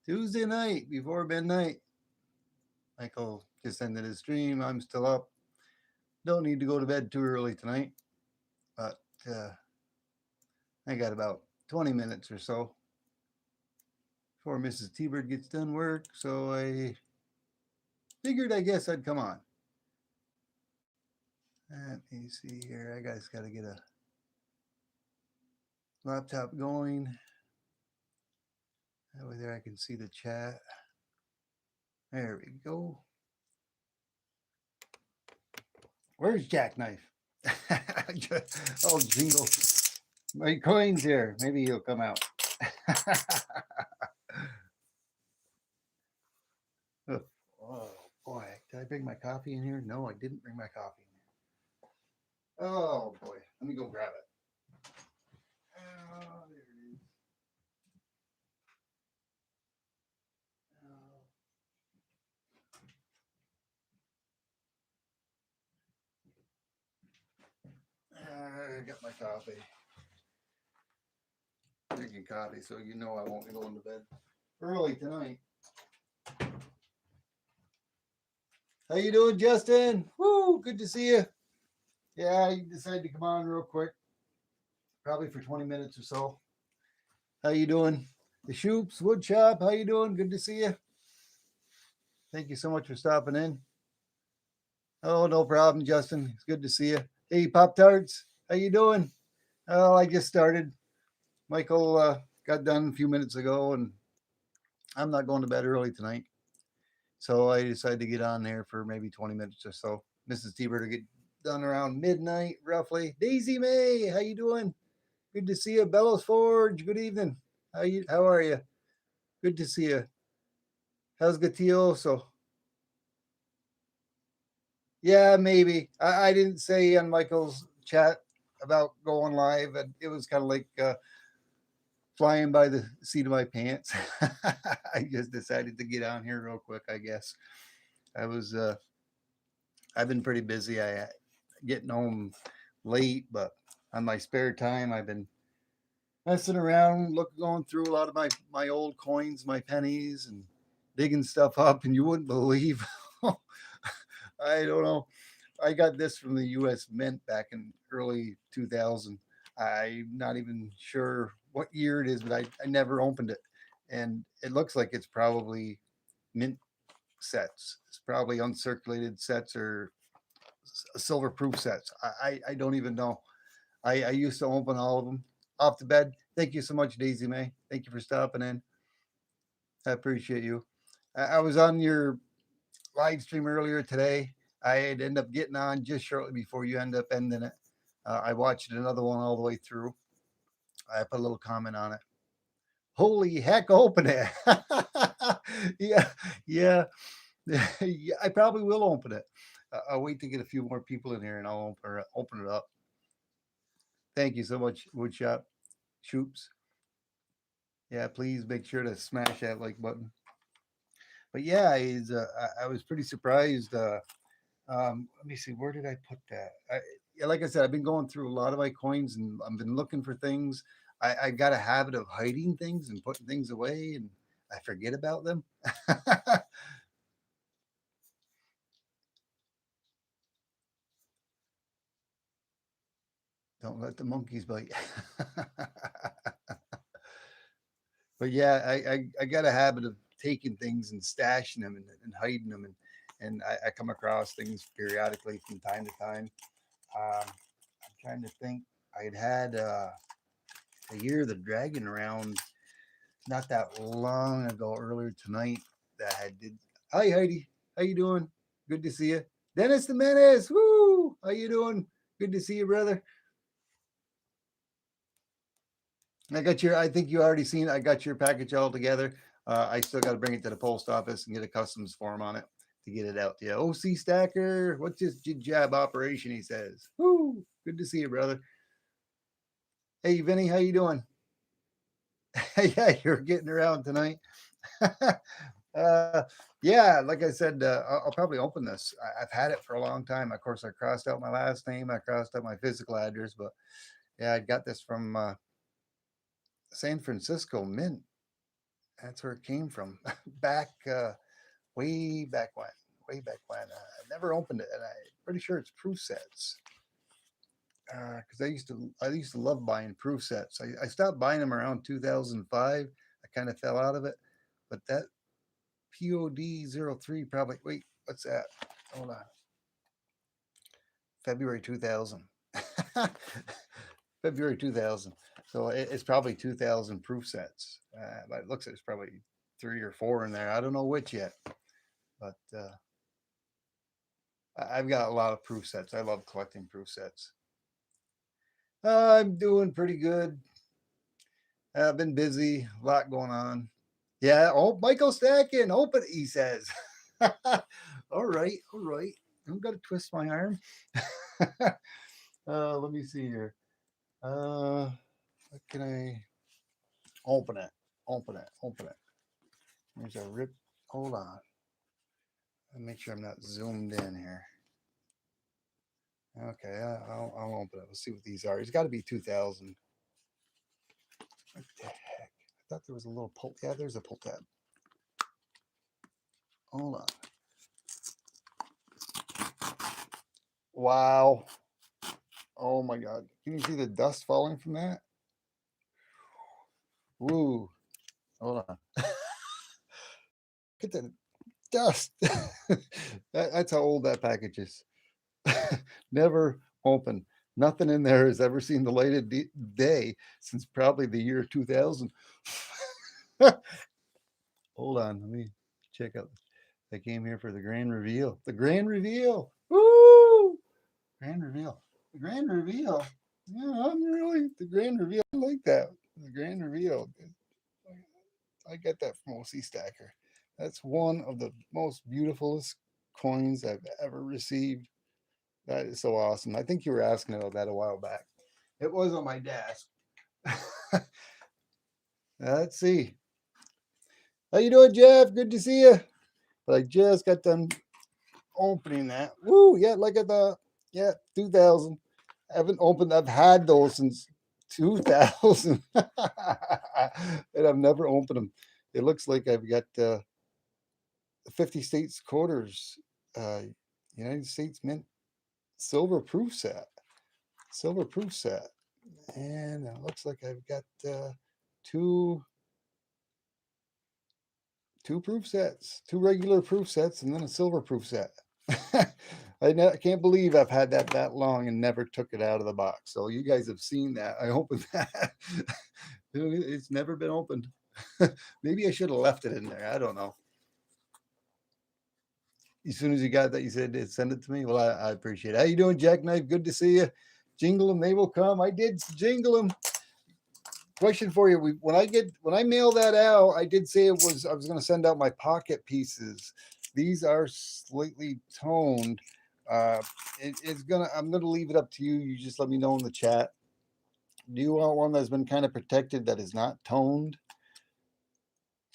Tuesday night before midnight. Michael just ended his stream. I'm still up. Don't need to go to bed too early tonight, but I got about 20 minutes or so before Mrs. T-Bird gets done work. So I figured I guess I'd come on. Let me see here. I guys got to get a laptop going. That way there I can see the chat. There we go. Where's Jackknife? Oh, jingle. My coins here. Maybe he'll come out. Oh, boy. Did I bring my coffee in here? No, I didn't bring my coffee in here. Oh, boy. Let me go grab it. Oh, there it is. I got my coffee. Drinking coffee, so you know I won't be going to bed early tonight. How you doing, Justin? Woo, good to see you. Yeah, I decided to come on real quick, probably for 20 minutes or so. How you doing? The Shoops Wood Shop, how you doing? Good to see you. Thank you so much for stopping in. Oh, no problem, Justin. It's good to see you. Hey, Pop Tarts, how you doing? Oh, I just started. Michael got done a few minutes ago, and I'm not going to bed early tonight. So I decided to get on there for maybe 20 minutes or so. Mrs. T-Bird will get done around midnight, roughly. Daisy May, how you doing? Good to see you. Bellows Forge, good evening. How are you? Good to see you. How's Gatioso? Yeah, maybe. I didn't say on Michael's chat about going live, and it was kind of like flying by the seat of my pants. I just decided to get on here real quick, I guess. I was I've been pretty busy. I getting home late, but on my spare time I've been messing around, going through a lot of my old coins, my pennies, and digging stuff up, and you wouldn't believe. I don't know. I got this from the U.S. Mint back in early 2000. I'm not even sure what year it is, but I never opened it, and it looks like it's probably mint sets. It's probably uncirculated sets or silver proof sets. I don't even know. I used to open all of them off the bed. Thank you so much, Daisy May. Thank you for stopping in. I appreciate you. I was on your live stream earlier today. I had ended up getting on just shortly before you end up ending it. I watched another one all the way through. I put a little comment on it. Holy heck, open it. Yeah, yeah, yeah. I probably will open it. I'll wait to get a few more people in here and I'll open it up. Thank you so much, Woodshop Shoops. Yeah, please make sure to smash that like button. But yeah, I was pretty surprised. Let me see, where did I put that? Yeah, like I said, I've been going through a lot of my coins and I've been looking for things. I got a habit of hiding things and putting things away, and I forget about them. Don't let the monkeys bite. But yeah, I got a habit of taking things and stashing them and hiding them, and I come across things periodically from time to time. I'm trying to think. I had a Year of the Dragon around not that long ago, earlier tonight. That I did. Hi Heidi, how you doing? Good to see you. Dennis the Menace, woo! How you doing? Good to see you, brother. I got your. I think you already seen. I got your package all together. I still got to bring it to the post office and get a customs form on it to get it out to you. OC Stacker, what's this jab operation? He says. Woo! Good to see you, brother. Hey, Vinny, how you doing? Yeah, you're getting around tonight. uh, yeah, like I said, I'll probably open this. I've had it for a long time. Of course, I crossed out my last name. I crossed out my physical address, but yeah, I got this from San Francisco Mint. That's where it came from. Back, way back when. Way back when. I never opened it, and I'm pretty sure it's proof sets. Because I used to love buying proof sets. I stopped buying them around 2005. I kind of fell out of it, but that POD 03 probably. Wait, what's that? Hold on. February 2000. February 2000. So it's probably 2000 proof sets. But it looks like it's probably 3 or 4 in there. I don't know which yet, but I've got a lot of proof sets. I love collecting proof sets. I'm doing pretty good. I've been busy, a lot going on. Yeah. Oh, Michael Stacking, open. He says. All right, all right. I'm gonna twist my arm. Let me see here. What can I open it? Open it. Open it. There's a rip. Hold on. Let me make sure I'm not zoomed in here. Okay, I'll open it. Let's see what these are. It's got to be 2000. What the heck? I thought there was a little pull. Yeah, there's a pull tab. Hold on. Wow. Oh my God. Can you see the dust falling from that? Woo. Hold on. Look at the dust. That's how old that package is. Never opened. Nothing in there has ever seen the light of day since probably the year 2000. Hold on. Let me check out. I came here for the grand reveal. The grand reveal. Woo! Grand reveal. The grand reveal. Yeah, I'm really the grand reveal. I like that. The grand reveal. I get that from OC Stacker. That's one of the most beautifulest coins I've ever received. That is so awesome. I think you were asking about that a while back. It was on my desk. Let's see. How you doing, Jeff? Good to see you. But I just got done opening that. Woo, yeah, look at the 2000. I haven't opened. I've had those since 2000, and I've never opened them. It looks like I've got 50 states quarters, uh, United States Mint silver proof set, and it looks like I've got two proof sets, two regular proof sets, and then a silver proof set. I can't believe I've had that long and never took it out of the box. So you guys have seen that. I opened that. It's never been opened. Maybe I should have left it in there. I don't know. As soon as you got that, you said send it to me. Well, I appreciate it. How you doing, Jackknife? Good to see you. Jingle them, they will come. I did jingle them. Question for you: when I mail that out, I did say I was going to send out my pocket pieces. These are slightly toned. I'm gonna leave it up to you. You just let me know in the chat. Do you want one that's been kind of protected that is not toned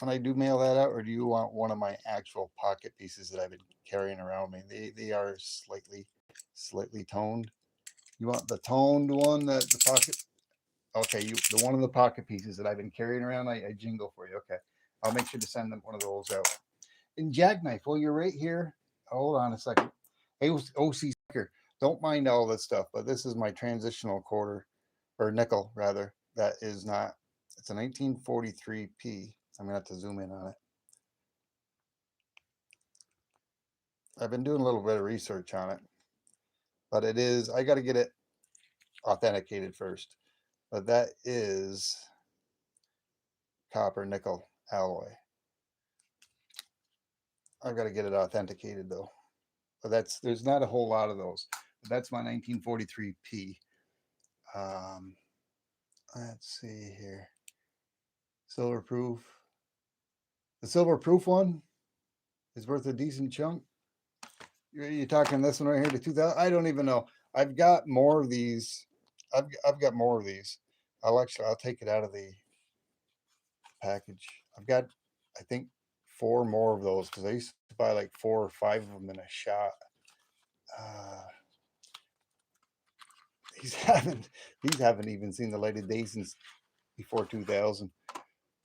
when I do mail that out, or do you want one of my actual pocket pieces that I've been carrying around me? They are slightly toned. You want the toned one that the pocket? Okay, the one of the pocket pieces that I've been carrying around, I jingle for you. Okay, I'll make sure to send them one of those out. And Jackknife, well, you're right here. Hold on a second. Hey, OC Sticker, don't mind all this stuff, but this is my transitional quarter, or nickel rather. That is not. It's a 1943p. I'm gonna have to zoom in on it. I've been doing a little bit of research on it, but it is. I got to get it authenticated first. But that is copper nickel alloy. I've got to get it authenticated though. But there's not a whole lot of those. But that's my 1943p. Let's see here. Silver proof. The silver proof one is worth a decent chunk. You're talking this one right here to 2000. I don't even know. I've got more of these. I've got more of these. I'll take it out of the package. I've got, I think, 4 more of those because I used to buy like 4 or 5 of them in a shot. These haven't even seen the light of day since before 2000.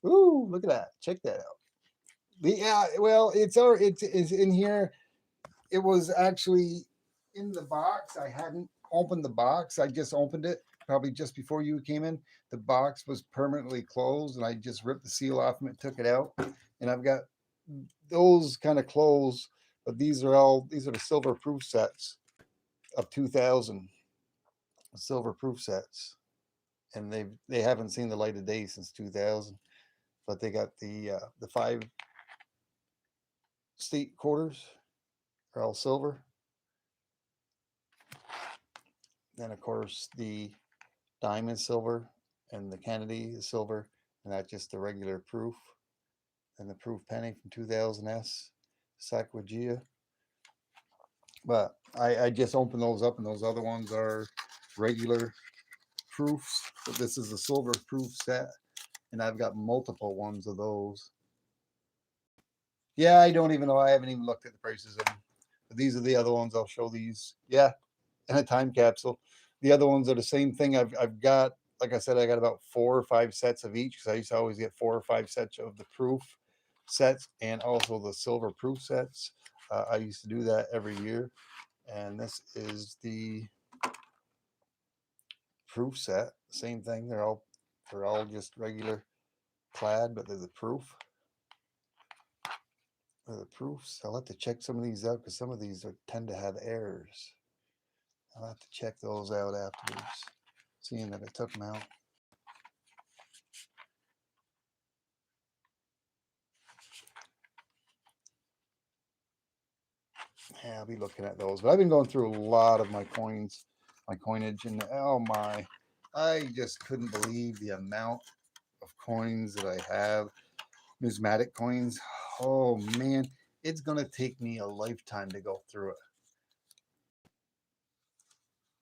Ooh, look at that. Check that out. Yeah, well, it's in here. It was actually in the box. I hadn't opened the box. I just opened it probably just before you came in. The box was permanently closed, and I just ripped the seal off and took it out. And I've got those kind of clothes, but these are the silver proof sets of 2000 silver proof sets, and they haven't seen the light of day since 2000. But they got the 5 state quarters are all silver. Then of course the diamond silver and the Kennedy is silver, and that's just the regular proof. And the proof penny from 2000S Sacagawea. But I just opened those up, and those other ones are regular proofs. But this is a silver proof set, and I've got multiple ones of those. Yeah, I don't even know. I haven't even looked at the prices of them. But these are the other ones. I'll show these. Yeah, in a time capsule. The other ones are the same thing. I've got, like I said, I got about 4 or 5 sets of each, because I used to always get 4 or 5 sets of the proof sets and also the silver proof sets. I used to do that every year, and this is the proof set. Same thing. They're all just regular clad, but they're the proof. They're the proofs. I'll have to check some of these out, because some of these tend to have errors. I'll have to check those out afterwards, seeing that I took them out. Yeah, I'll be looking at those. But I've been going through a lot of my coins, my coinage, and oh my, I just couldn't believe the amount of coins that I have. Numismatic coins. Oh man, it's gonna take me a lifetime to go through it.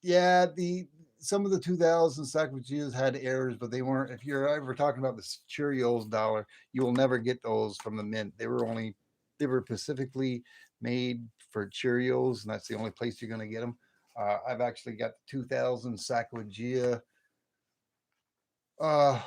Yeah, the some of the 2000 Sacagaweas had errors, but they weren't. If you're ever talking about the Cheerios dollar, you will never get those from the mint. They were specifically made for Cheerios, and that's the only place you're going to get them. I've actually got the 2000 Sacagawea uh,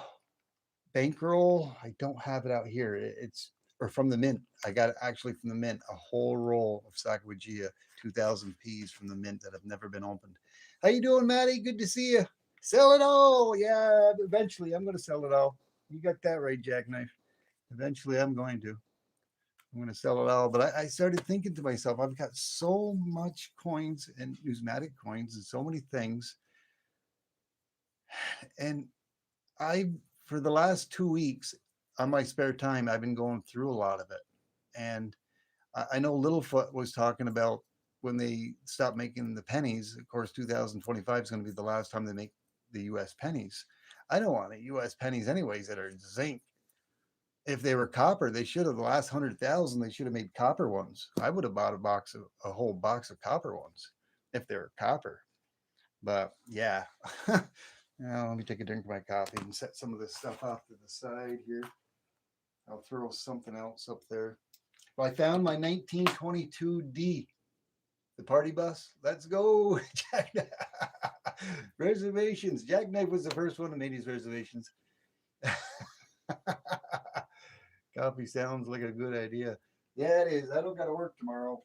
bankroll. I don't have it out here. It's or from the mint. I got it actually from the mint, a whole roll of Sacagawea 2000 Ps from the mint that have never been opened. How you doing, Maddie? Good to see you. Sell it all. Yeah, eventually I'm going to sell it all. You got that right, Jackknife. Eventually I'm going to. I'm going to sell it all. But I started thinking to myself, I've got so much coins and numismatic coins and so many things. And for the last 2 weeks on my spare time, I've been going through a lot of it. And I know Littlefoot was talking about when they stop making the pennies. Of course, 2025 is going to be the last time they make the U.S. pennies. I don't want any U.S. pennies anyways that are zinc. If they were copper, they should have the last 100,000. They should have made copper ones. I would have bought a whole box of copper ones if they were copper. But yeah, now let me take a drink of my coffee and set some of this stuff off to the side here. I'll throw something else up there. Well, I found my 1922D, the party bus. Let's go. Reservations. Jackknife was the first one to make these reservations. Coffee sounds like a good idea. Yeah, it is. I don't got to work tomorrow.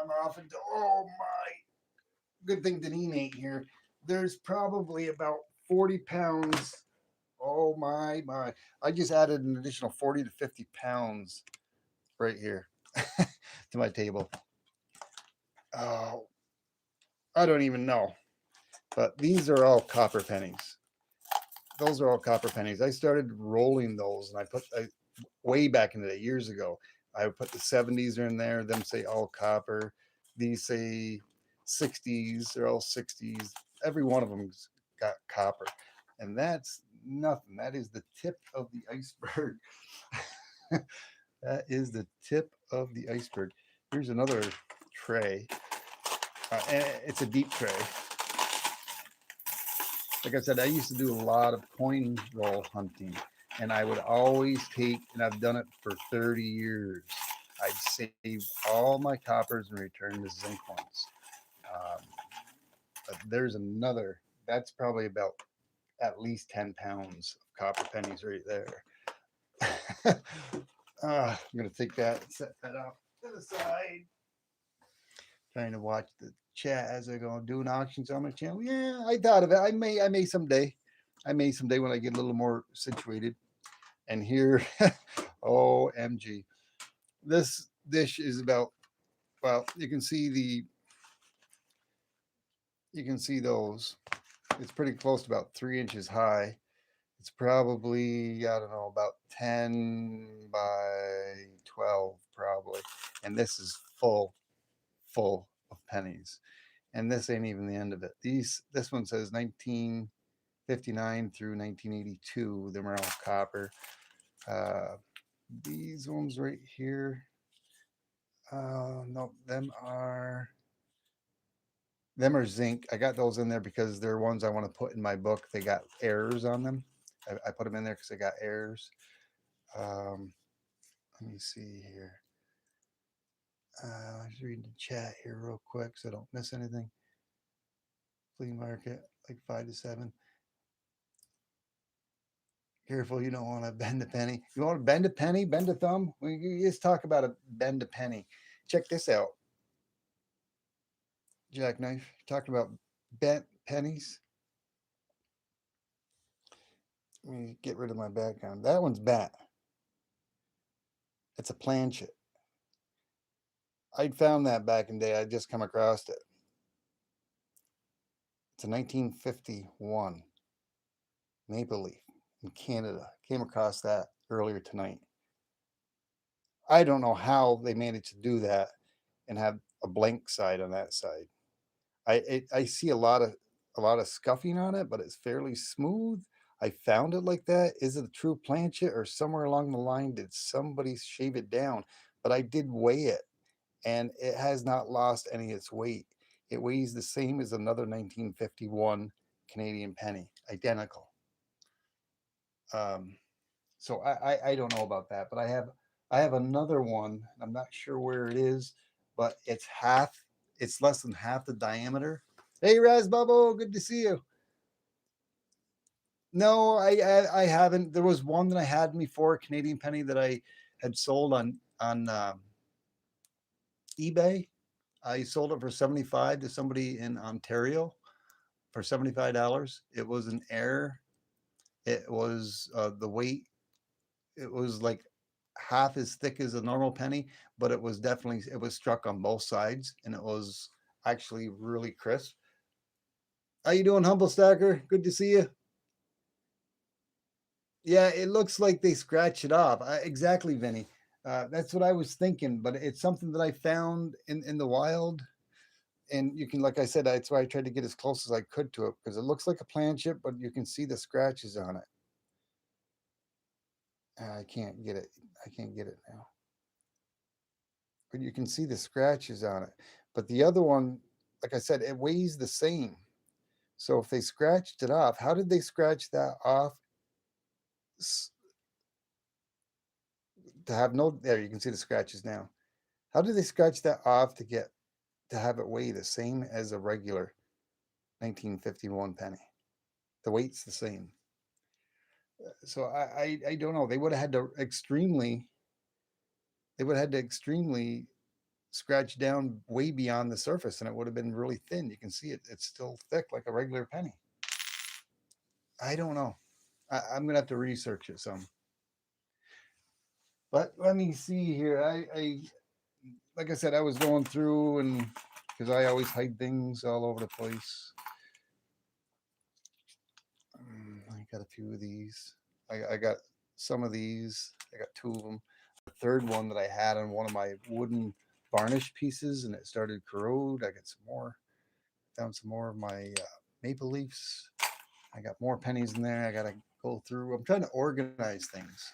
I'm off until, oh my. Good thing Deneen ain't here. There's probably about 40 pounds. Oh my. I just added an additional 40 to 50 pounds right here to my table. Oh, I don't even know. But these are all copper pennies. Those are all copper pennies. I started rolling those, and way back in the day, years ago. I would put the 70s in there. Them say all copper. These say 60s. They're all 60s. Every one of them's got copper, and that's nothing. That is the tip of the iceberg. That is the tip of the iceberg. Here's another tray. And it's a deep tray. Like I said, I used to do a lot of coin roll hunting, and I would always take, and I've done it for 30 years. I've saved all my coppers and returned the zinc ones. Um, but there's another. That's probably about at least 10 pounds of copper pennies right there. I'm going to take that and set that up to the side. Trying to watch the chat as I go doing auctions on my channel. Yeah, I thought of it. I may someday. I may someday when I get a little more situated. And here, OMG. This dish is about, well, you can see those. It's pretty close to about 3 inches high. It's probably, I don't know, about 10 by 12 probably. And this is full of pennies. And this ain't even the end of it. This one says 1959 through 1982. Them are all copper. These ones right here. No, them are zinc. I got those in there because they're ones I want to put in my book. They got errors on them. I put them in there because they got errors. Let me see here. Let's read the chat here real quick so I don't miss anything. Flea market, like 5 to 7. Careful, you don't want to bend a penny. You want to bend a penny, bend a thumb? We just talk about a bend a penny. Check this out. Jackknife, talking about bent pennies. Let me get rid of my background. That one's bent. It's a planchet. I'd found that back in the day. I just come across it. It's a 1951 maple leaf in Canada. Came across that earlier tonight. I don't know how they managed to do that and have a blank side on that side. I see a lot of scuffing on it, but it's fairly smooth. I found it like that. Is it a true planchet or somewhere along the line did somebody shave it down? But I did weigh it and it has not lost any of its weight. It weighs the same as another 1951 Canadian penny, identical. So I don't know about that, but I have another one. I'm not sure where it is, but it's less than half the diameter. Hey, Raz Bubble, good to see you. No, I haven't. There was one that I had before, Canadian penny, that I had sold on eBay. I sold it for $75 to somebody in Ontario for $75. It was an error. It was the weight. It was like half as thick as a normal penny, but it was struck on both sides, and it was actually really crisp. How you doing, Humble Stacker? Good to see you. Yeah, it looks like they scratch it off. Exactly, Vinny. That's what I was thinking, but it's something that I found in the wild. And you can, like I said, that's why I tried to get as close as I could to it because it looks like a planchet, but you can see the scratches on it. I can't get it. I can't get it now. But you can see the scratches on it. But the other one, like I said, it weighs the same. So if they scratched it off, how did they scratch that off? To have no, there you can see the scratches now. How did they scratch that off to have it weigh the same as a regular 1951 penny? The weight's the same. So I don't know. They would have had to extremely scratch down way beyond the surface, and it would have been really thin. You can see it; it's still thick like a regular penny. I don't know. I'm gonna have to research it some. But let me see here. I like I said, I was going through and because I always hide things all over the place. I got a few of these. I got some of these. I got 2 of them. The third one that I had on one of my wooden varnish pieces, and it started corrode. I got some more. Found some more of my maple leafs. I got more pennies in there. I got to go through. I'm trying to organize things.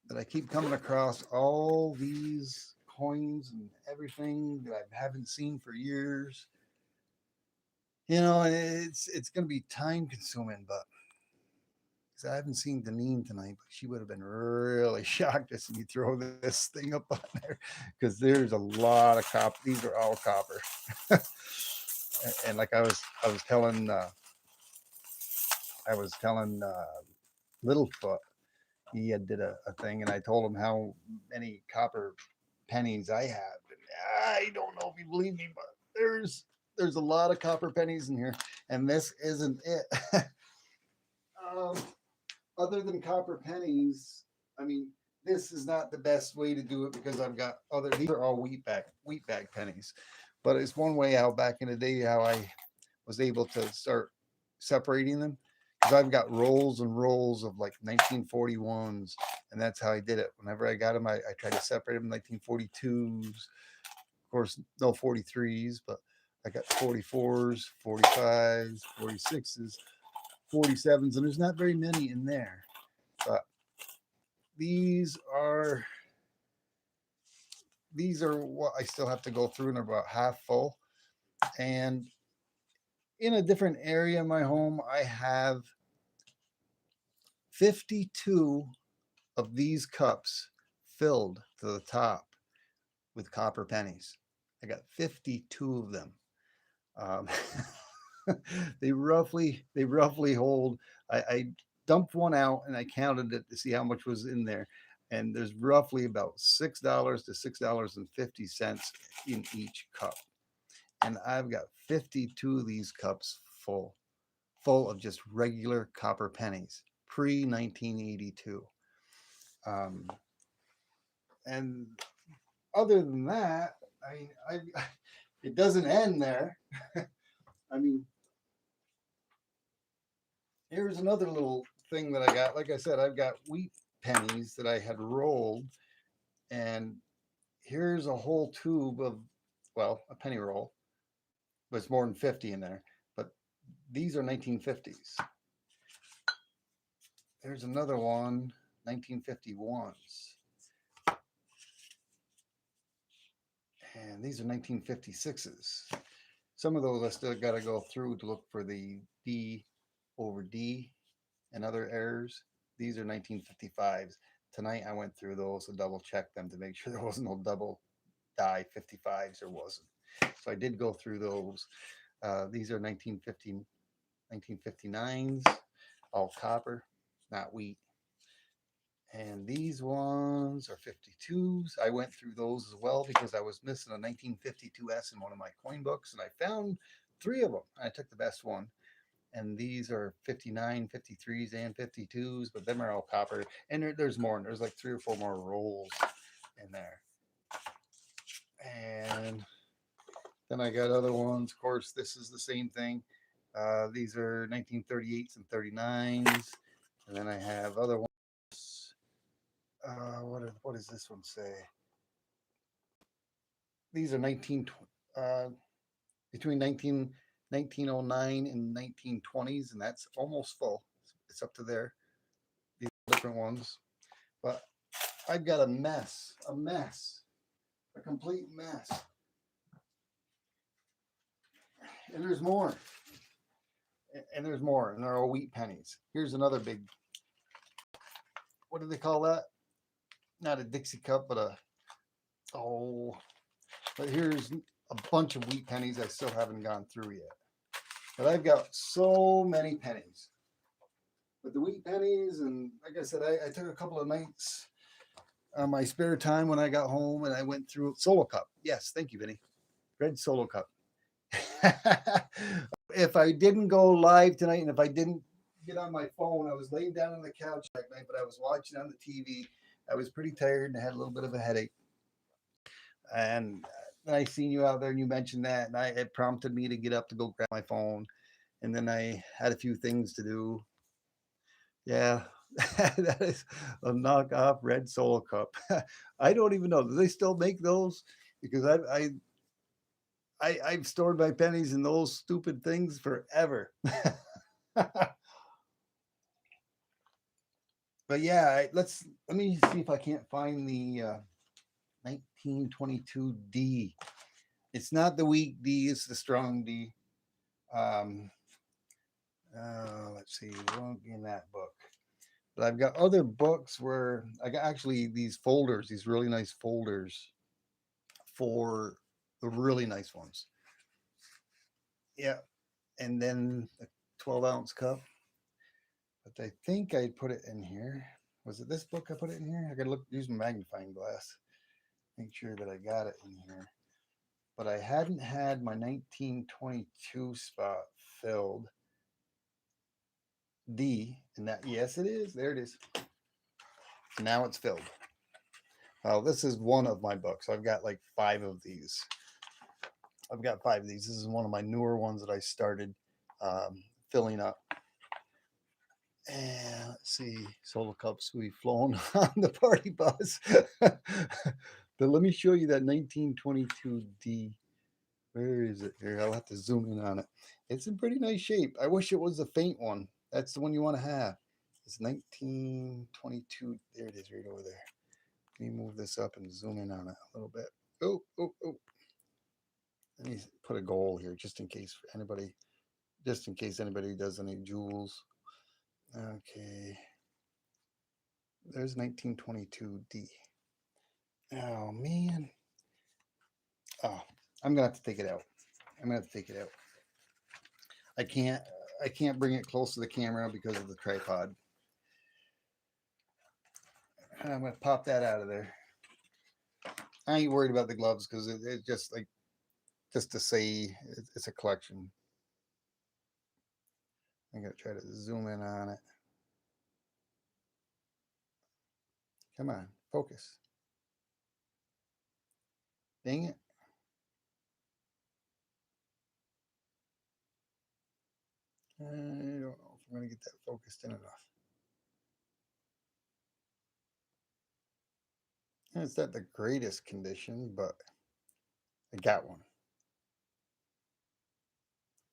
But I keep coming across all these coins and everything that I haven't seen for years. You know, and it's going to be time consuming, but because I haven't seen Deneen tonight, but she would have been really shocked to see me throw this thing up on there because there's a lot of copper. These are all copper. And like I was telling Littlefoot, he had did a thing, and I told him how many copper pennies I have. And I don't know if you believe me, but there's a lot of copper pennies in here, and this isn't it. um, Other than copper pennies, I mean, this is not the best way to do it because I've got other. These are all wheat bag pennies, but it's one way how back in the day how I was able to start separating them because I've got rolls and rolls of like 1941s, and that's how I did it. Whenever I got them, I tried to separate them 1942s. Of course, no 43s, but I got 44s, 45s, 46s, 47s, and there's not very many in there. But these are what I still have to go through, and they're about half full. And in a different area of my home, I have 52 of these cups filled to the top with copper pennies. I got 52 of them. Um, they roughly hold. I dumped one out and I counted it to see how much was in there, and there's roughly about $6 to $6.50 in each cup. And I've got 52 of these cups full of just regular copper pennies, pre 1982. Um, and other than that, I mean, it doesn't end there. I mean, here's another little thing that I got. Like I said, I've got wheat pennies that I had rolled, and here's a whole tube of, well, a penny roll, but it's more than 50 in there. But these are 1950s. There's another one, 1951s. And these are 1956s. Some of those I still got to go through to look for the D over D and other errors. These are 1955s. Tonight I went through those to double check them to make sure there wasn't no double die 55s or wasn't. So I did go through those. These are 1959s, all copper, not wheat. And these ones are 52s. I went through those as well because I was missing a 1952S in one of my coin books, and I found three of them. I took the best one. And these are 59, 53s, and 52s, but them are all copper. And there's more. There's like 3 or 4 more rolls in there. And then I got other ones. Of course, this is the same thing. These are 1938s and 39s. And then I have other ones. What does this one say? These are between 1909 and 1920s, and that's almost full. It's up to there. These different ones, but I've got a complete mess, and there's more, and there's more, and they're all wheat pennies. Here's another big. What do they call that? Not a Dixie cup, but but here's a bunch of wheat pennies I still haven't gone through yet. But I've got so many pennies. But the wheat pennies, and like I said, I took a couple of nights on my spare time when I got home, and I went through Solo Cup. Yes, thank you, Vinny. Red Solo Cup. If I didn't go live tonight, and if I didn't get on my phone, I was laying down on the couch that night, but I was watching on the TV. I was pretty tired and I had a little bit of a headache. And I seen you out there, and you mentioned that, and it prompted me to get up to go grab my phone. And then I had a few things to do. Yeah, that is a knockoff Red Solo Cup. I don't even know. Do they still make those? Because I've stored my pennies in those stupid things forever. But yeah, let me see if I can't find the 1922D. It's not the weak D, it's the strong D. Let's see, it won't be in that book. But I've got other books where I got actually these folders, these really nice folders for the really nice ones. Yeah. And then a 12-ounce cup. But I think I put it in here. Was it this book I put it in here? I gotta look, use my magnifying glass. Make sure that I got it in here. But I hadn't had my 1922 spot filled. And that, yes, it is. There it is. Now it's filled. Well, this is one of my books. I've got like 5 of these. I've got 5 of these. This is one of my newer ones that I started filling up. And let's see, solo cups we've flown on the party bus. But let me show you that 1922D. Where is it? Here, I'll have to zoom in on it. It's in pretty nice shape. I wish it was a faint one. That's the one you want to have. It's 1922. There it is, right over there. Let me move this up and zoom in on it a little bit. Oh. Let me put a goal here just in case anybody does any jewels. Okay. There's 1922D. Oh man. Oh, I'm gonna have to take it out. I can't bring it close to the camera because of the tripod. I'm gonna pop that out of there. I ain't worried about the gloves because it's just like just to say it's a collection. I'm gonna try to zoom in on it. Come on, focus. Dang it. I don't know if I'm gonna get that focused in enough. And it's not the greatest condition, but I got one.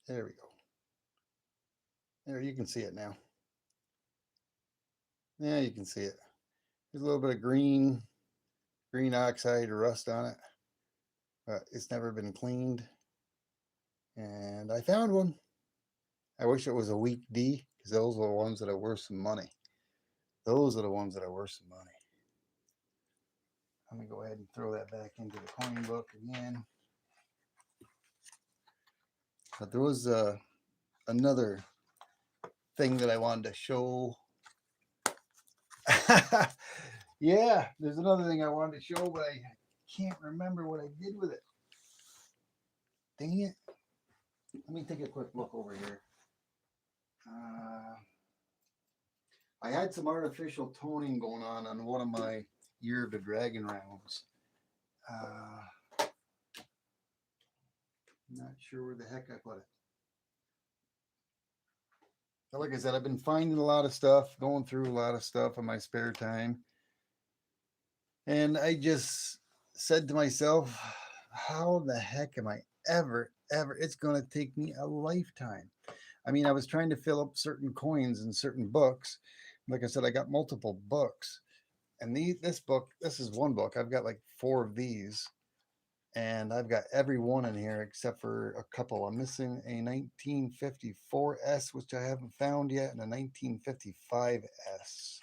There we go. There, you can see it now. Yeah, you can see it. There's a little bit of green oxide or rust on it, but it's never been cleaned. And I found one. I wish it was a weak D because those are the ones that are worth some money. Let me go ahead and throw that back into the coin book again. But there was another thing that I wanted to show. Yeah, there's another thing I wanted to show, but I can't remember what I did with it. Dang it. Let me take a quick look over here. I had some artificial toning going on one of my Year of the Dragon rounds. Not sure where the heck I put it. But like I said, I've been finding a lot of stuff, going through a lot of stuff in my spare time. And I just said to myself, how the heck am I ever, it's going to take me a lifetime. I mean, I was trying to fill up certain coins in certain books. Like I said, I got multiple books. And this is one book. I've got like 4 of these. And I've got every one in here except for a couple. I'm missing a 1954S, which I haven't found yet, and a 1955S.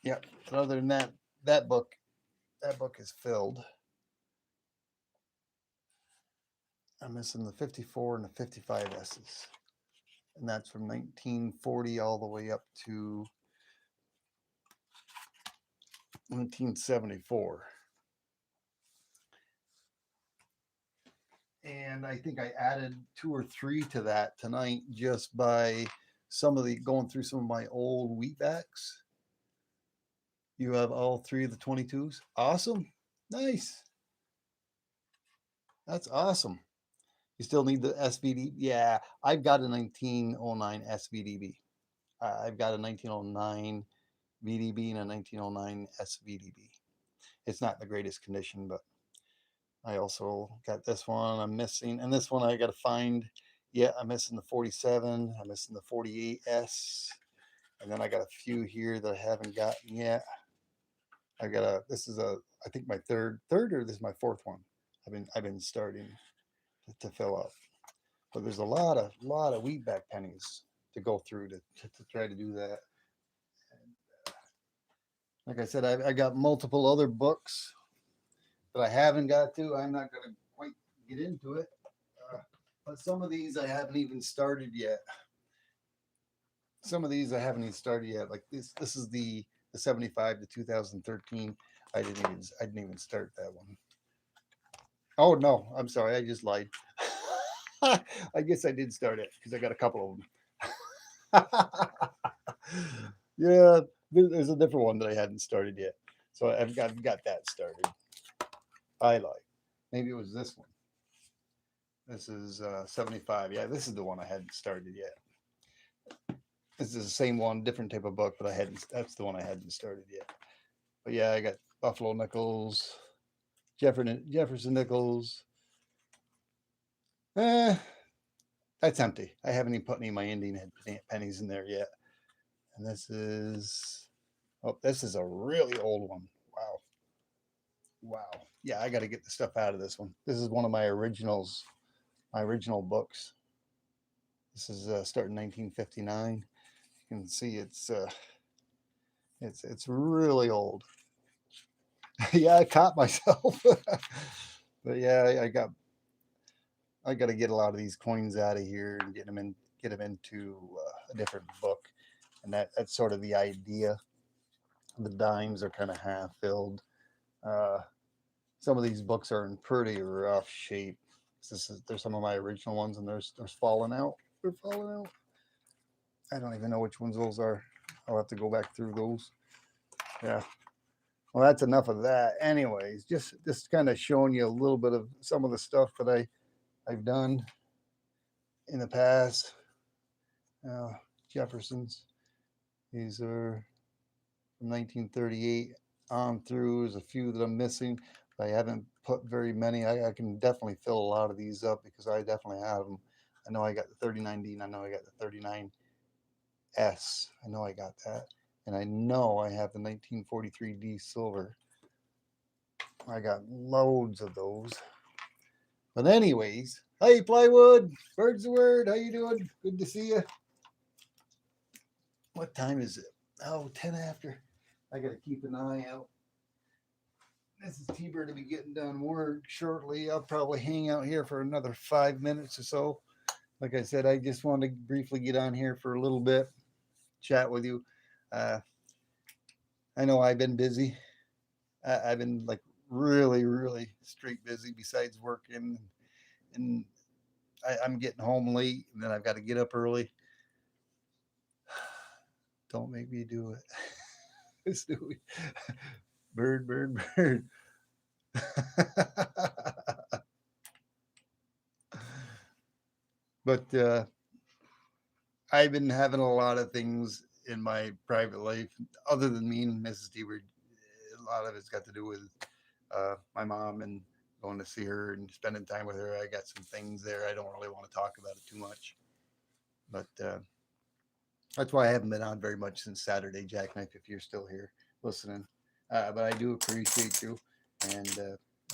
Yep. But other than that, that book is filled. I'm missing the 54 and the 55S's. And that's from 1940 all the way up to 1974. And I think I added 2 or 3 to that tonight just by going through some of my old wheatbacks. You have all 3 of the 22s. Awesome. Nice. That's awesome. You still need the SVD? Yeah, I've got a 1909 SVDB. I've got a 1909 VDB and a 1909 SVDB. It's not in the greatest condition, but I also got this one I'm missing. And this one I got to find. Yeah, I'm missing the 47. I'm missing the 48S. And then I got a few here that I haven't gotten yet. This is I think my third or this is my 4th one. I've been starting to fill up. But there's a lot of wheatback pennies to go through to try to do that. And, like I said, I got multiple other books that I haven't got to. I'm not going to quite get into it. But some of these I haven't even started yet. Some of these I haven't even started yet. Like this is the 75 to 2013. I didn't even start that one. Oh no, I'm sorry. I just lied. I guess I did start it because I got a couple of them. Yeah, there's a different one that I hadn't started yet. So I've got that started. I like. Maybe it was this one. This is 75. Yeah, this is the one I hadn't started yet. This is the same one, different type of book, but I hadn't. That's the one I hadn't started yet. But yeah, I got Buffalo Nichols, Jefferson Nichols. Eh, that's empty. I haven't even put any of my Indian head pennies in there yet. And this is a really old one. Wow. Wow. Yeah, I got to get the stuff out of this one. This is one of my originals, my original books. This is starting 1959. You can see it's really old. Yeah, I caught myself. But yeah, I got to get a lot of these coins out of here and get them into a different book, and that's sort of the idea. The dimes are kind of half filled. Uh, some of these books are in pretty rough shape. There's some of my original ones, and there's falling out. They're falling out. I don't even know which ones those are. I'll have to go back through those. Yeah. Well, that's enough of that. Anyways, just kind of showing you a little bit of some of the stuff that I've done in the past. Uh, Jeffersons. These are from 1938 on through. There's a few that I'm missing. But I haven't put very many. I can definitely fill a lot of these up because I definitely have them. I know I got the 39D and I know I got the 39S. I know I got that. And I know I have the 1943D silver. I got loads of those. But anyways, hey Plywood, Bird's the word. How you doing? Good to see you. What time is it? Oh, 10 after. I got to keep an eye out. This is T-Bird to be getting done work shortly. I'll probably hang out here for another 5 minutes or so. Like I said, I just wanted to briefly get on here for a little bit, chat with you. Uh, I know I've been busy. I've been like really, really straight busy besides working. And I'm getting home late and then I've got to get up early. Don't make me do it. Stewie. Bird, bird, bird. But I've been having a lot of things in my private life, other than me and Mrs. T-Bird. A lot of it's got to do with my mom and going to see her and spending time with her. I got some things there. I don't really want to talk about it too much. But that's why I haven't been on very much since Saturday, Jackknife, if you're still here listening. But I do appreciate you. And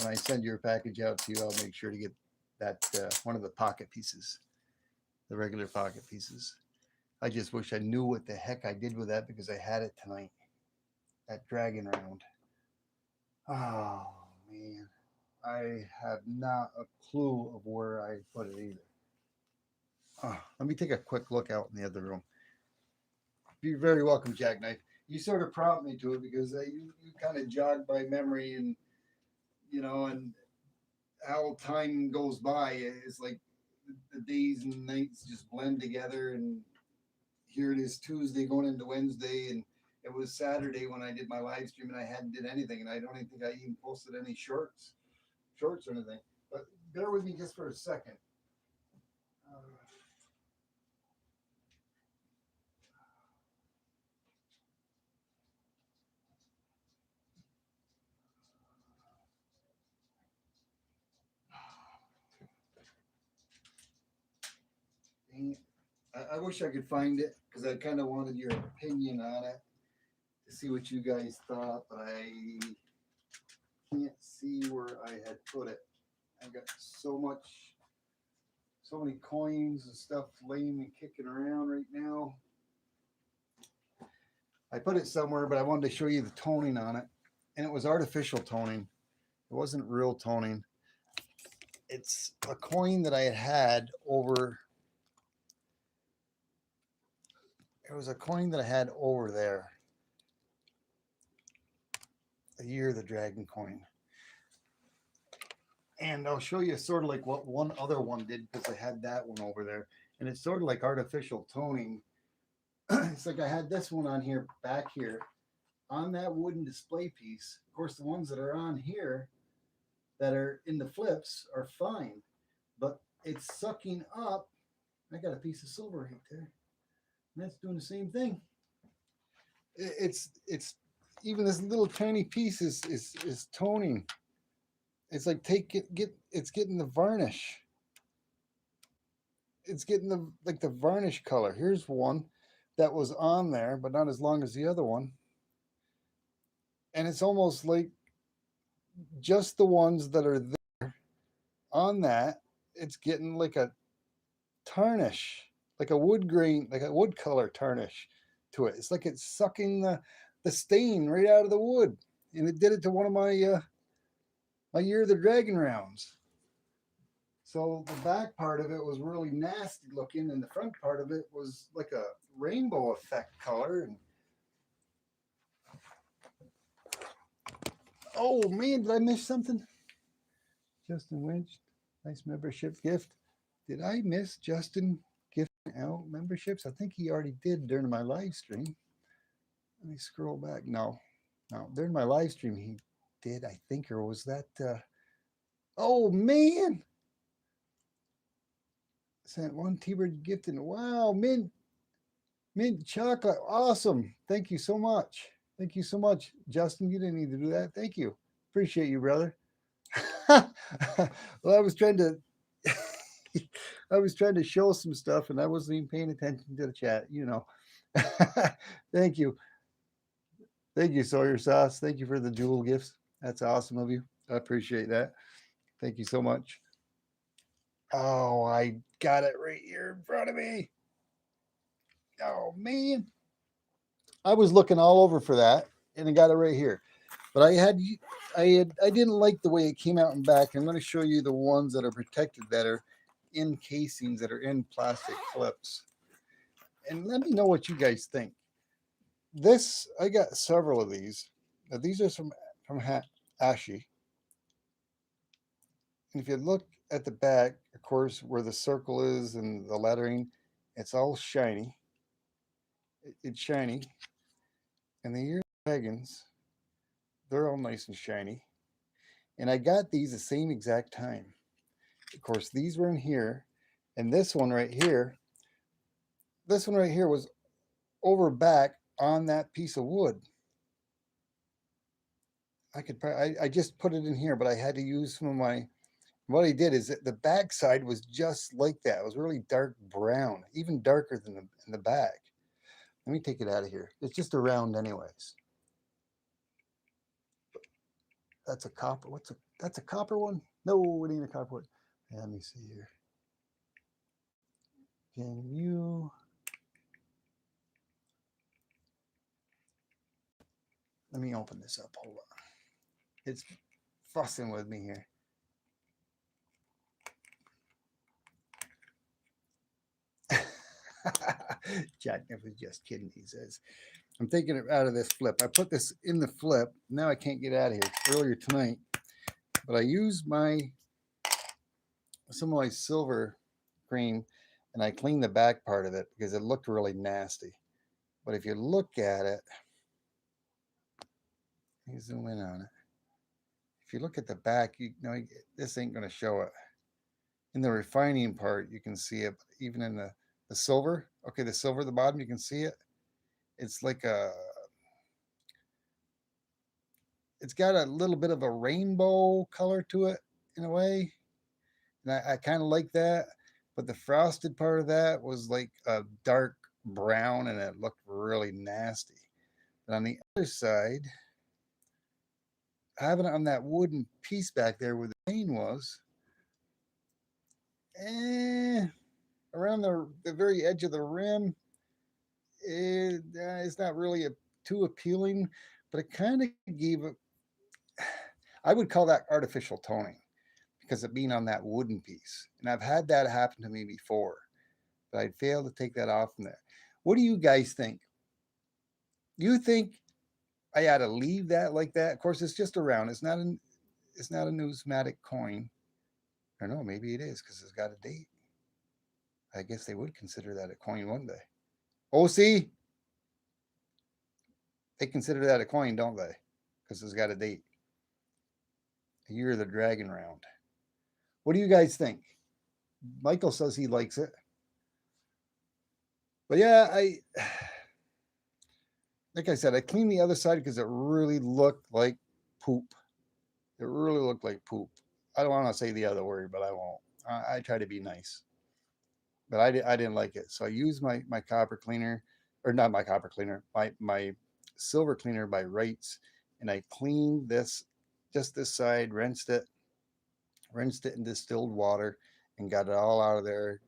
when I send your package out to you, I'll make sure to get that one of the pocket pieces, the regular pocket pieces. I just wish I knew what the heck I did with that because I had it tonight. That dragon round. Oh, man. I have not a clue of where I put it either. Let me take a quick look out in the other room. You're very welcome, Jackknife. You sort of prompt me to it because you kind of jog my memory and, and how time goes by. It's like the days and nights just blend together. And here it is Tuesday going into Wednesday. And it was Saturday when I did my live stream and I hadn't did anything. And I don't even think I even posted any shorts or anything. But bear with me just for a second. I wish I could find it because I kind of wanted your opinion on it to see what you guys thought, but I can't see where I had put it. I got so many coins and stuff laying and kicking around right now. I put it somewhere, but I wanted to show you the toning on it, and it was artificial toning. It wasn't real toning. It's a coin that I had over. It was a coin that I had over there. A Year of the Dragon coin. And I'll show you sort of like what one other one did, because I had that one over there. And it's sort of like artificial toning. It's like I had this one on here, back here, on that wooden display piece. Of course, the ones that are on here that are in the flips are fine, but it's sucking up. I got a piece of silver right there, and that's doing the same thing. It's even this little tiny piece is toning. It's like it's getting the varnish. It's getting the varnish color. Here's one that was on there, but not as long as the other one. And it's almost like just the ones that are there on that, it's getting like a tarnish, like a wood grain, like a wood color tarnish to it. It's like it's sucking the stain right out of the wood. And it did it to one of my my Year of the Dragon rounds. So the back part of it was really nasty looking, and the front part of it was like a rainbow effect color. And oh man, did I miss something? Justin Winch, nice membership gift. Did I miss Justin gifting out memberships? I think he already did during my live stream. Let me scroll back. No, during my live stream he did, I think, or was that? Oh man, sent one T-Bird gifting. Wow, mint chocolate, awesome. Thank you so much. Thank you so much, Justin. You didn't need to do that. Thank you. Appreciate you, brother. Well, I was trying to I was trying to show some stuff and I wasn't even paying attention to the chat, you know. Thank you. Thank you, Sawyer Sauce. Thank you for the jewel gifts. That's awesome of you. I appreciate that. Thank you so much. Oh, I got it right here in front of me. Oh man. I was looking all over for that and I got it right here. But I didn't like the way it came out and back. I'm going to show you the ones that are protected, that are in casings, that are in plastic flips. And let me know what you guys think. This, I got several of these. Now, these are from Ashi. And if you look at the back, of course, where the circle is and the lettering, it's all shiny. It's shiny. And the Year of Dragons, they're all nice and shiny. And I got these the same exact time. Of course, these were in here. And this one right here was over back on that piece of wood. I just put it in here, but I had to use some of my, what I did is that the back side was just like that. It was really dark brown, even darker than in the back. Let me take it out of here. It's just a round anyways. That's a copper. That's a copper one? No, it ain't a copper one. Let me see here. Can you? Let me open this up. Hold on. It's fussing with me here. Jack was just kidding, he says. I'm taking it out of this flip. I put this in the flip. Now I can't get out of here. Earlier tonight, but I used some of my silver cream and I cleaned the back part of it because it looked really nasty. But if you look at it, let me zoom in on it. If you look at the back, you know this ain't going to show it. In the refining part, you can see it. Even in the silver, okay, the silver at the bottom, you can see it. It's like it's got a little bit of a rainbow color to it in a way. And I kind of like that. But the frosted part of that was like a dark brown and it looked really nasty. But on the other side, having it on that wooden piece back there where the vein was, around the very edge of the rim, it's not really too appealing, but it kind of gave it. I would call that artificial toning because of being on that wooden piece. And I've had that happen to me before, but I'd failed to take that off from there. What do you guys think? You think I ought to leave that like that? Of course, it's just a round. It's not a numismatic coin. Or no, maybe it is because it's got a date. I guess they would consider that a coin one day. Oh, see, they consider that a coin, don't they? Because it's got a date. A year of the dragon round. What do you guys think? Michael says he likes it. But yeah, like I said, I cleaned the other side because it really looked like poop. It really looked like poop. I don't want to say the other word, but I won't. I try to be nice, but I didn't like it. So I used my copper cleaner, or not my copper cleaner, my silver cleaner by Wrights, and I cleaned just this side, rinsed it in distilled water, and got it all out of there.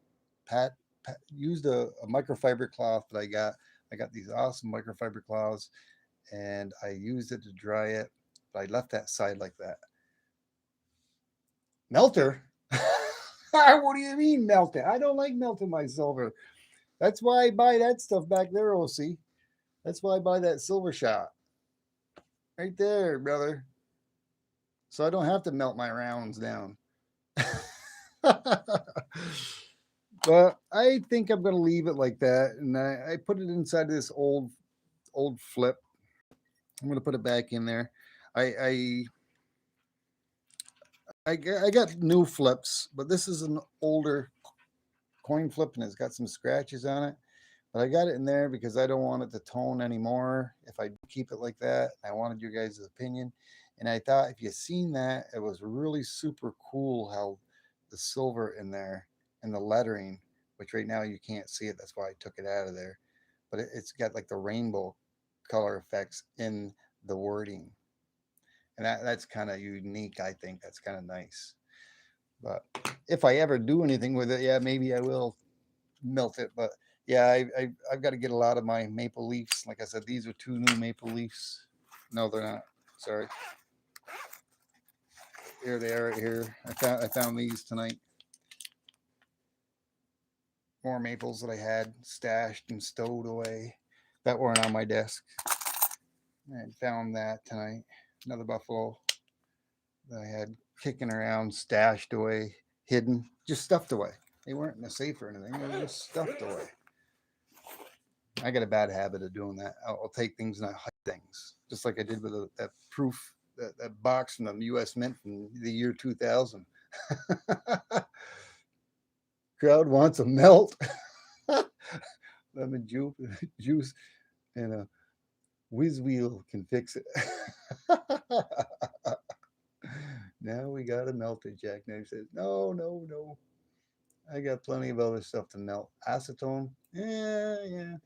Used a microfiber cloth that I got. I got these awesome microfiber cloths, and I used it to dry it. But I left that side like that. Melter? What do you mean melting? I don't like melting my silver. That's why I buy that stuff back there, OC. That's why I buy that silver shot. Right there, brother. So I don't have to melt my rounds down. But I think I'm going to leave it like that. And I put it inside this old flip. I'm going to put it back in there. I got new flips, but this is an older coin flip and it's got some scratches on it. But I got it in there because I don't want it to tone anymore. If I keep it like that, I wanted your guys' opinion. And I thought if you seen that, it was really super cool how the silver in there and the lettering, which right now you can't see it. That's why I took it out of there. But it's got like the rainbow color effects in the wording. And that's kind of unique. I think that's kind of nice. But if I ever do anything with it, yeah, maybe I will melt it. But yeah, I've got to get a lot of my maple leaves. Like I said, these are 2 new maple leaves. No, they're not. Sorry. Here they are right here. I found these tonight. More maples that I had stashed and stowed away that weren't on my desk. I found that tonight. Another buffalo that I had kicking around, stashed away, hidden, just stuffed away. They weren't in a safe or anything. They were just stuffed away. I got a bad habit of doing that. I'll take things and I hide things, just like I did with that proof, that box from the U.S. Mint from the year 2000. Crowd wants a melt, lemon juice, and a whiz wheel can fix it. Now we got to melt it. Jackknife says, no. I got plenty of other stuff to melt. Acetone, yeah.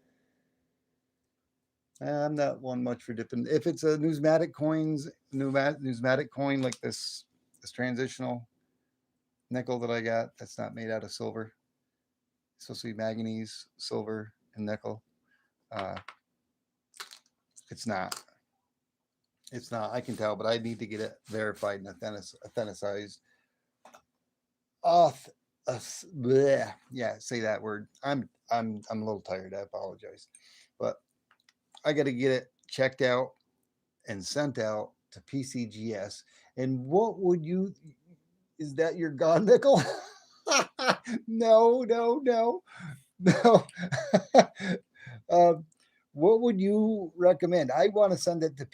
I'm not one much for dipping. If it's a numismatic coin like this transitional nickel that I got, that's not made out of silver. It's supposed to be manganese, silver, and nickel. It's not. It's not. I can tell, but I need to get it verified and authenticized. Yeah, say that word. I'm a little tired. I apologize, but I got to get it checked out and sent out to PCGS. And what would you? Is that your god nickel? No. What would you recommend? I want to send it to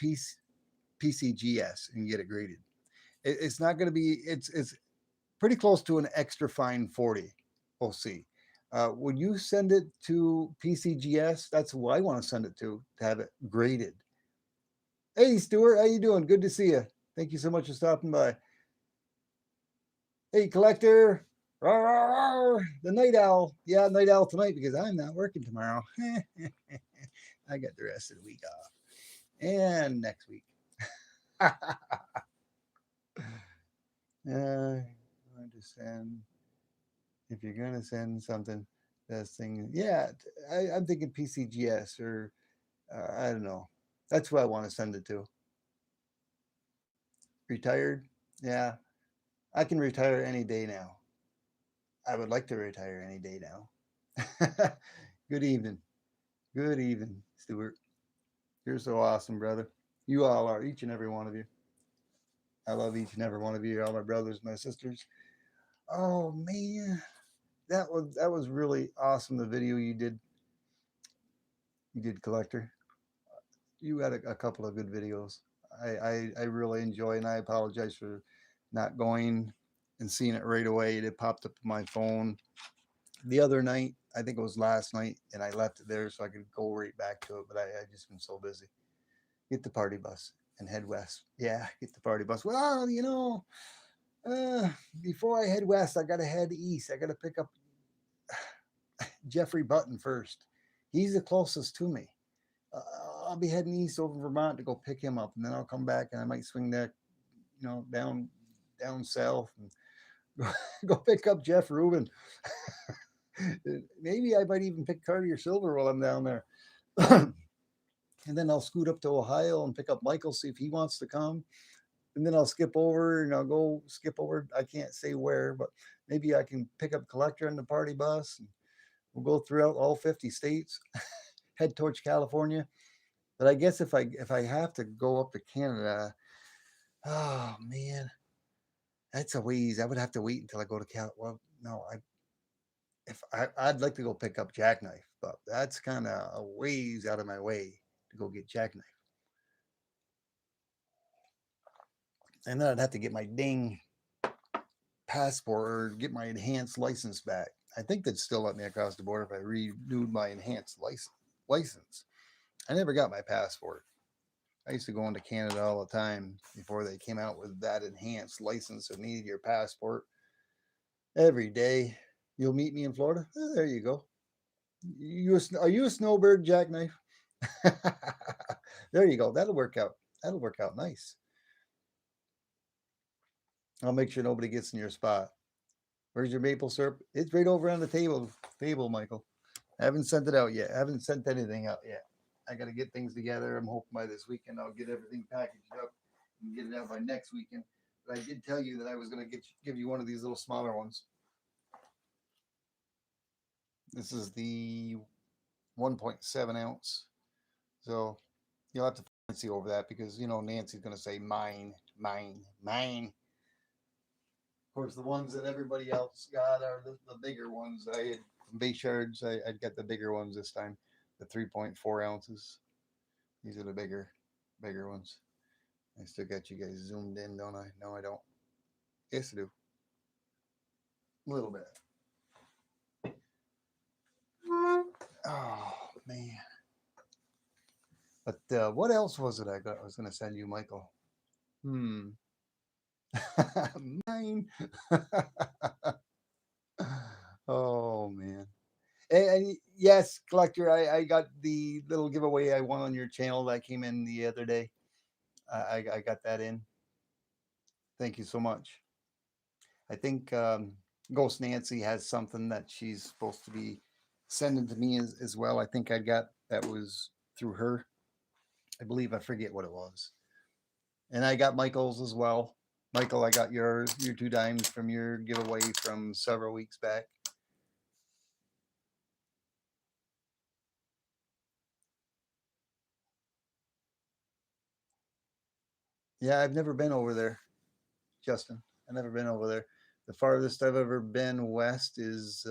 PCGS and get it graded. It's not going to be. It's pretty close to an extra fine 40 OC. Would you send it to PCGS? That's who I want to send it to have it graded. Hey, Stuart, how you doing? Good to see you. Thank you so much for stopping by. Hey, collector. Rawr, rawr, rawr. The night owl. Yeah, night owl tonight because I'm not working tomorrow. I got the rest of the week off. And next week. Understand. If you're going to send something, that's thing. Yeah, I'm thinking PCGS or I don't know. That's what I want to send it to. Retired? Yeah, I can retire any day now. I would like to retire any day now. Good evening. Good evening, Stuart. You're so awesome, brother. You all are, each and every one of you. I love each and every one of you, all my brothers, my sisters. Oh man, that was really awesome. The video you did, collector. You had a couple of good videos. I really enjoy, and I apologize for not going and seeing it right away. It popped up on my phone the other night. I think it was last night, and I left it there so I could go right back to it. But I just been so busy. Get the party bus and head west. Yeah, get the party bus. Well, uh, before I head west, I got to head east. I got to pick up Jeffrey Button first. He's the closest to me. Uh, I'll be heading east over Vermont to go pick him up, and then I'll come back and I might swing that, down south and go pick up Jeff Rubin. Maybe I might even pick Cartier Silver while I'm down there. And then I'll scoot up to Ohio and pick up Michael, see if he wants to come. And then I'll skip over and I'll go skip over. I can't say where, but maybe I can pick up Collector on the party bus. And we'll go throughout all 50 states, head towards California. But I guess if I have to go up to Canada, oh man, that's a ways. I would have to wait until I go to Cal. Well, no, I'd like to go pick up Jackknife, but that's kind of a ways out of my way to go get Jackknife, and then I'd have to get my ding passport or get my enhanced license back. I think they'd still let me across the border if I renewed my enhanced license. I never got my passport. I used to go into Canada all the time before they came out with that enhanced license and needed your passport every day. You'll meet me in Florida. Oh, there you go. Are you a snowbird, Jackknife? There you go. That'll work out. That'll work out nice. I'll make sure nobody gets in your spot. Where's your maple syrup? It's right over on the table, Michael. I haven't sent it out yet. I haven't sent anything out yet. I got to get things together. I'm hoping by this weekend I'll get everything packaged up and get it out by next weekend. But I did tell you that I was going to give you one of these little smaller ones. This is the 1.7 ounce. So you'll have to fancy over that because Nancy's going to say mine, mine, mine. Of course, the ones that everybody else got are the bigger ones. I had from Baychards. I'd got the bigger ones this time, the 3.4 ounces. These are the bigger ones. I still got you guys zoomed in, don't I? No, I don't. Yes, I do. A little bit. Oh man. But what else was it I was going to send you, Michael? Hmm. Mine. Oh man. And yes, collector, I got the little giveaway I won on your channel that came in the other day. I got that in. Thank you so much. I think Ghost Nancy has something that she's supposed to be sending to me as well. I think I got that was through her. I believe I forget what it was. And I got Michael's as well. Michael, I got your 2 dimes from your giveaway from several weeks back. Yeah, I've never been over there, Justin. I've never been over there. The farthest I've ever been west is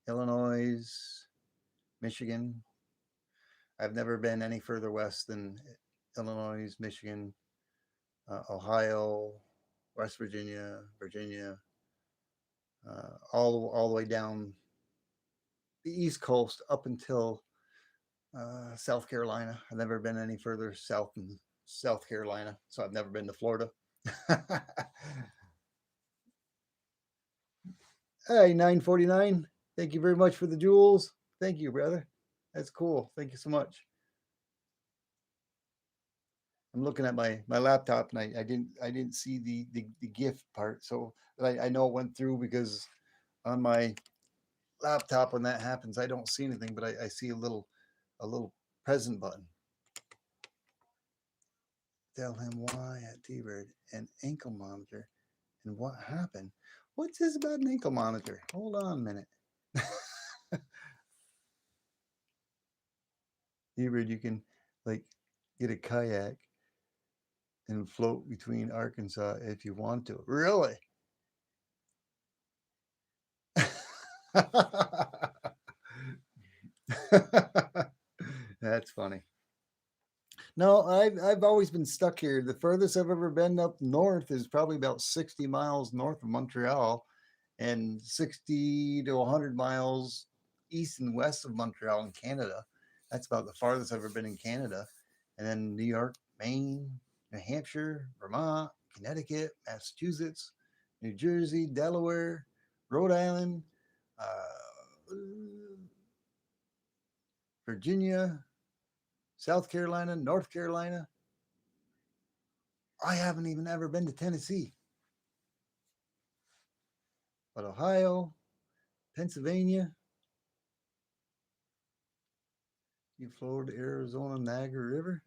Illinois, Michigan. I've never been any further west than Illinois, Michigan, Ohio, West Virginia, Virginia, all the way down the East Coast up until South Carolina. I've never been any further south than South Carolina, so I've never been to Florida. Hey, 949. Thank you very much for the jewels. Thank you, brother. That's cool. Thank you so much. I'm looking at my laptop and I didn't see the gift part, so I know it went through because on my laptop when that happens I don't see anything, but I see a little present button. Tell him why at T-Bird. An ankle monitor. And what happened? What's this about an ankle monitor? Hold on a minute. T-Bird, you can like get a kayak and float between Arkansas if you want to. Really? That's funny. No, I've always been stuck here. The furthest I've ever been up north is probably about 60 miles north of Montreal and 60 to 100 miles east and west of Montreal in Canada. That's about the farthest I've ever been in Canada. And then New York, Maine, New Hampshire, Vermont, Connecticut, Massachusetts, New Jersey, Delaware, Rhode Island, Virginia, South Carolina, North Carolina. I haven't even ever been to Tennessee, but Ohio, Pennsylvania, you Florida, Arizona, Niagara River.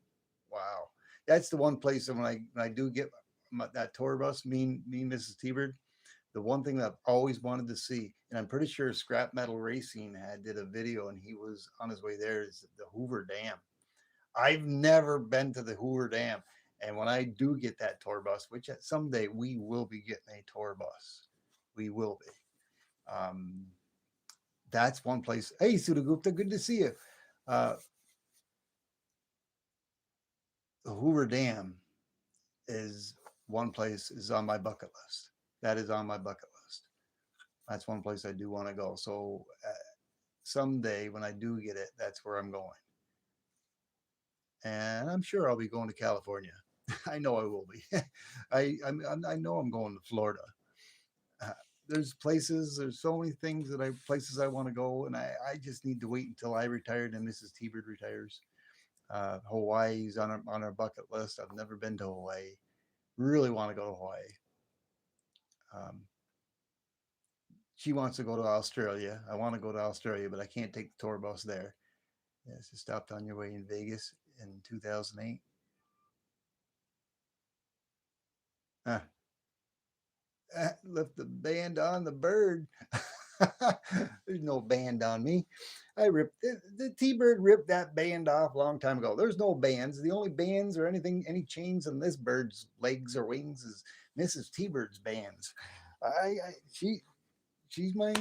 Wow, that's the one place that when I do get that tour bus, me and Mrs. T-Bird, the one thing that I've always wanted to see, and I'm pretty sure Scrap Metal Racing had did a video, and he was on his way there, is the Hoover Dam. I've never been to the Hoover Dam, and when I do get that tour bus, which someday we will be getting a tour bus, we will be. Um, that's one place. Hey, Sudagupta, good to see you. Uh, the Hoover Dam is one place is on my bucket list. That is on my bucket list. That's one place I do want to go. So someday when I do get it, that's where I'm going. And I'm sure I'll be going to California. I know I will be. I know I'm going to Florida. Uh, there's places, there's so many things that places I want to go, and I just need to wait until I retire and Mrs. T-Bird retires. Hawaii's on our bucket list. I've never been to Hawaii. Really want to go to Hawaii. Um, she wants to go to Australia. I want to go to Australia, but I can't take the tour bus there. Yes, it stopped on your way in Vegas in 2008. Uh, left the band on the bird. There's no band on me. I ripped the T-Bird ripped that band off a long time ago. There's no bands. The only bands or anything, any chains on this bird's legs or wings is Mrs. T-Bird's bands. She's my,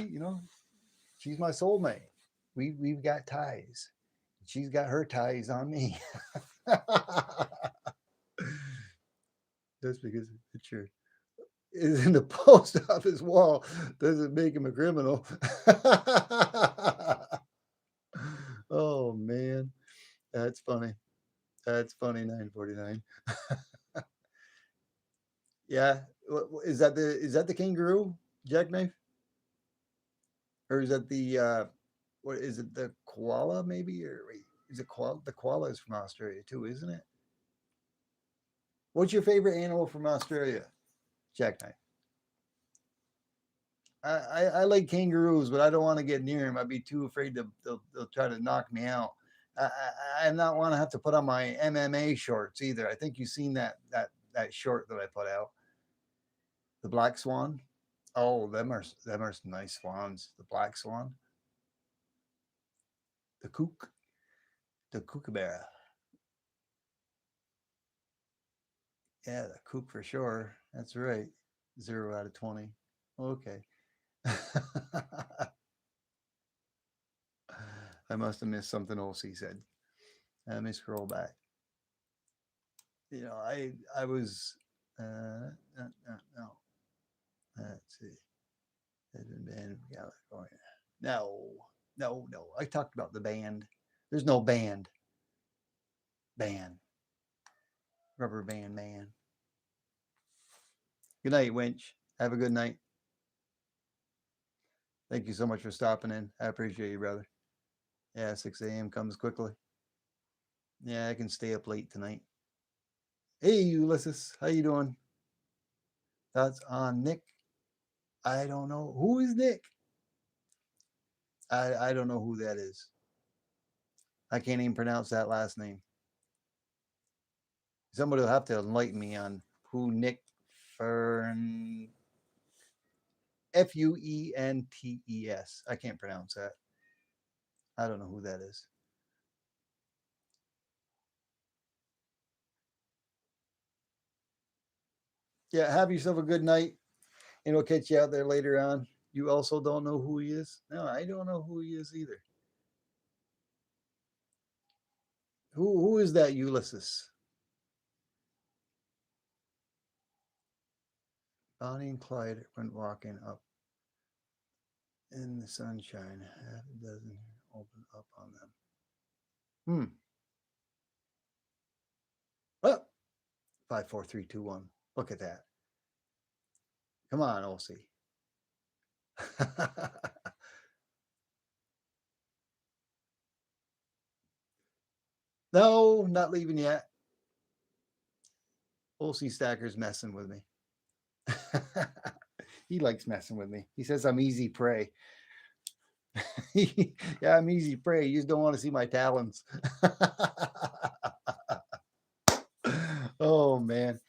she's my soulmate. We've got ties. She's got her ties on me. Just because the picture is in the post office wall doesn't make him a criminal. Oh man, that's funny. That's funny. 949. Yeah, is that the kangaroo jackknife, or is that the what is it, the koala maybe, or wait, is it koala? The koala is from Australia too, isn't it? What's your favorite animal from Australia? Jackknife. I like kangaroos, but I don't want to get near them. I'd be too afraid they'll try to knock me out. I'm not want to have to put on my MMA shorts either. I think you've seen that short that I put out, the black swan. Oh, them are some nice swans. The black swan, the kook, the kookaburra. Yeah, the kook for sure. That's right. 0 out of 20. Okay. I must have missed something else he said. Let me scroll back. I was no. Let's see. Band of California. No, no. I talked about the band. There's no band. Band. Rubber band man. Good night, Winch. Have a good night. Thank you so much for stopping in. I appreciate you, brother. Yeah, 6 a.m. comes quickly. Yeah, I can stay up late tonight. Hey, Ulysses, how you doing? Thoughts on Nick? I don't know. Who is Nick? I don't know who that is. I can't even pronounce that last name. Somebody will have to enlighten me on who Nick Fern Fuentes. I can't pronounce that. I don't know who that is. Yeah, have yourself a good night, and we'll catch you out there later on. You also don't know who he is? No, I don't know who he is either. Who is that Ulysses? Bonnie and Clyde went walking up in the sunshine. Half a dozen opened up on them. Hmm. Oh, 5, 4, 3, 2, 1. Look at that. Come on, Olsey. No, not leaving yet. Olsey Stacker's messing with me. He likes messing with me. He says I'm easy prey. Yeah, I'm easy prey. You just don't want to see my talons. Oh man.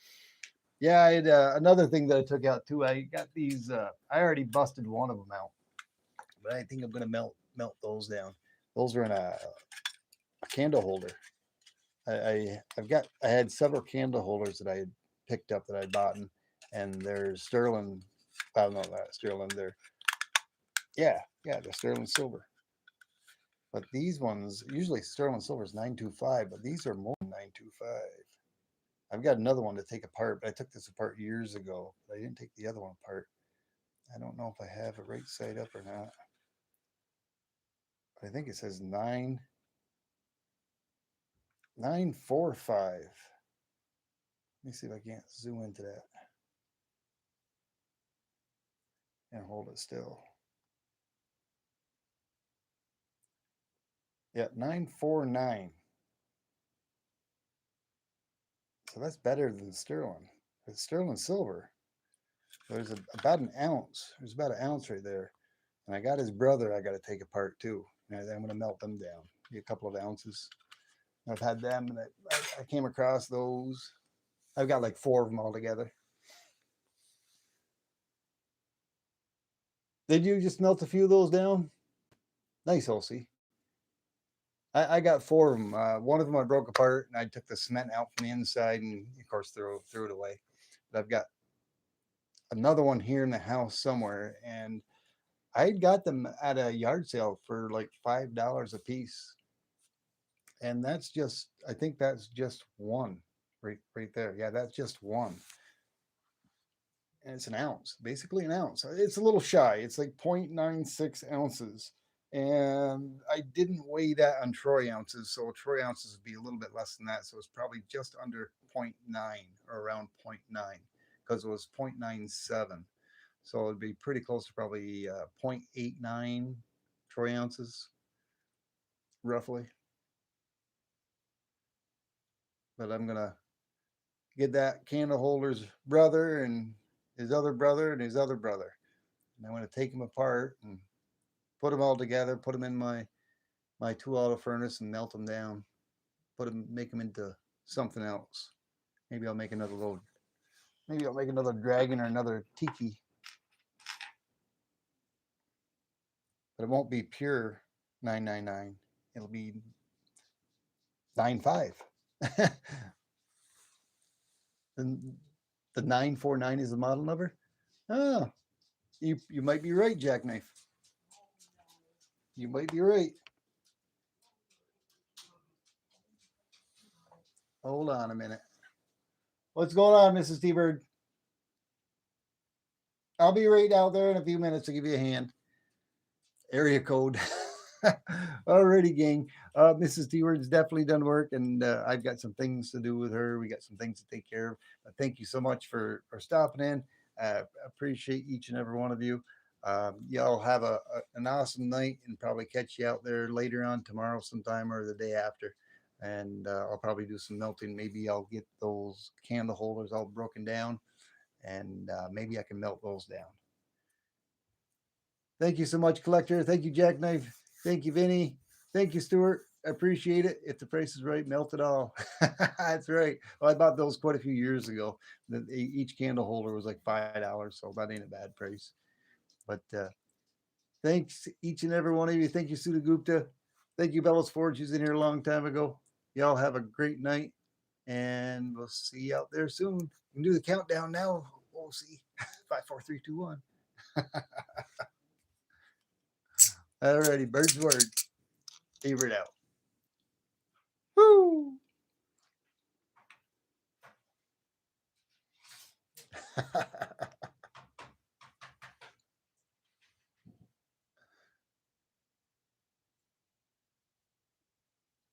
Yeah, I had another thing that I took out too. I got these. I already busted one of them out, but I think I'm gonna melt those down. Those are in a candle holder. I had several candle holders that I had picked up that I'd bought, and they're sterling. I don't know that sterling. They're sterling silver. But these ones, usually sterling silver is 925, but these are more than 925. I've got another one to take apart, but I took this apart years ago. But I didn't take the other one apart. I don't know if I have it right side up or not. But I think it says 945. Let me see if I can't zoom into that and hold it still. Yeah, 949. So that's better than sterling. It's sterling silver. There's about an ounce. There's about an ounce right there. And I got his brother I got to take apart too. And I'm going to melt them down. A couple of ounces. I've had them, and I came across those. I've got like 4 of them all together. Did you just melt a few of those down? Nice, Olsey. I got 4 of them. One of them I broke apart, and I took the cement out from the inside, and of course threw it away. But I've got another one here in the house somewhere, and I got them at a yard sale for like $5 a piece, and I think that's just one right there. Yeah, that's just one, and it's an ounce, basically an ounce. It's a little shy. It's like 0.96 ounces. And I didn't weigh that on troy ounces. So troy ounces would be a little bit less than that. So it's probably just under zero 0.9 or around 0.9 because it was 0.97. So it'd be pretty close to probably 0.89 troy ounces, roughly. But I'm going to get that candle holder's brother and his other brother and his other brother. And I'm going to take them apart and put them all together, put them in my 2 auto furnace and melt them down, make them into something else. Maybe I'll make another dragon or another tiki, but it won't be pure 999. It'll be 95. And the 949 is the model number. Oh, you might be right, Jackknife. You might be right. Hold on a minute. What's going on, Mrs. T-Bird? I'll be right out there in a few minutes to give you a hand. Area code. Alrighty, gang. Mrs. T-Word's definitely done work, and I've got some things to do with her. We got some things to take care of. But thank you so much for stopping in. Appreciate each and every one of you. Y'all have an awesome night, and probably catch you out there later on tomorrow sometime or the day after. And I'll probably do some melting. Maybe I'll get those candle holders all broken down, and maybe I can melt those down. Thank you so much, Collector. Thank you, Jackknife. Thank you, Vinny. Thank you, Stuart. appreciate it. If the price is right, melt it all. That's right. Well, I bought those quite a few years ago. Each candle holder was like $5, so that ain't a bad price. But thanks each and every one of you. Thank you, Sudha Gupta. Thank you, Bellows Forge. She's in here a long time ago. Y'all have a great night, and we'll see you out there soon. You can do the countdown now. We'll see. 5, 4, 3, 2, 1. Alrighty, bird's word. Favorite out. Woo!